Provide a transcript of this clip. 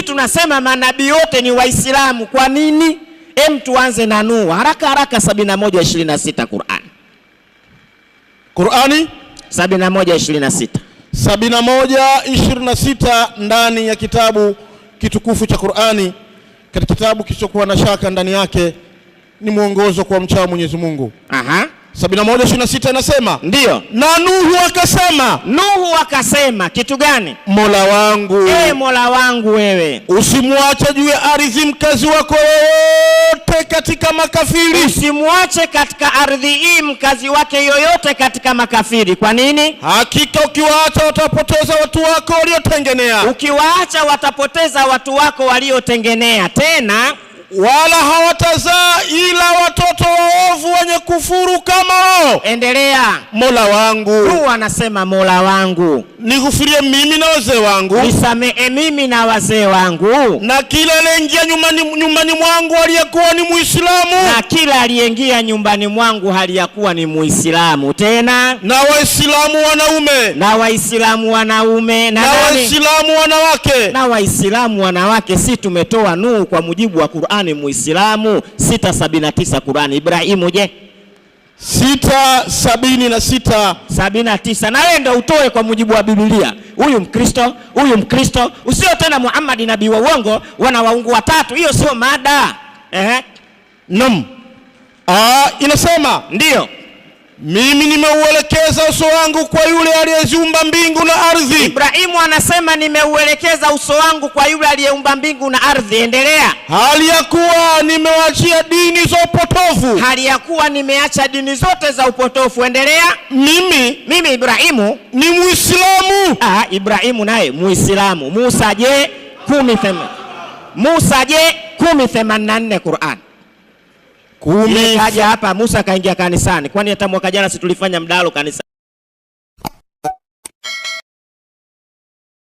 Si tunasema manabii wote ni Waislamu. Kwa nini? Tuanze na Nuhu haraka haraka. 71:26 Qur'ani 71:26 71:26 ndani ya kitabu kitukufu cha Qur'ani, katika kitabu kisichokuwa na shaka ndani yake ni mwongozo kwa mcha Mwenyezi Mungu. 71:26 inasema, ndio, na Nuhu akasema kitu gani? Mola wangu, Mola wangu wewe usimwache juu ya ardhi mkazi wako yoyote katika makafiri. Usimwache katika ardhi hii mkazi wake yoyote katika makafiri. Kwa nini? Hakika ukiwaacha watapoteza watu wako waliotengenea. Ukiwaacha watapoteza watu wako waliotengenea. Tena wala hawatazaa ila watoto waovu wenye kufuru kama wao. Endelea. Mola wangu, Nuhu anasema Mola wangu nighufirie mimi na wazee wangu, nisamehe mimi na wazee wangu, na kila aliyeingia nyumbani mwangu aliyekuwa ni Muislamu, na kila aliyeingia nyumbani mwangu aliyakuwa ni Muislamu. Tena na Waislamu wanaume, na Waislamu wanaume, na Waislamu wanawake, na Waislamu wanawake. Si tumetoa Nuhu kwa mujibu wa Qur'ani Muislamu 6:79 Qur'ani. Ibrahimu je? 6:79. Na wewe ndio utoe kwa mujibu wa Biblia. Huyu Mkristo, usio tena Muhammad nabii wa uongo, wana waungu watatu. Hiyo sio mada. Inasema ndio, mimi nimeuelekeza uso wangu kwa yule aliyeziumba mbingu na ardhi. Ibrahimu anasema nimeuelekeza uso wangu kwa yule aliyeumba mbingu na ardhi. Endelea. Hali ya kuwa nimewaachia dini za upotofu. Hali ya kuwa nimeacha dini zote za upotofu. Endelea. Mimi Ibrahimu ni Muislamu. Ibrahimu naye Muislamu. Musa je? 10:84 Qur'an. 10 kaja hapa Musa kaingia kanisani. Kwani hata mwaka jana si tulifanya mdalo kanisani?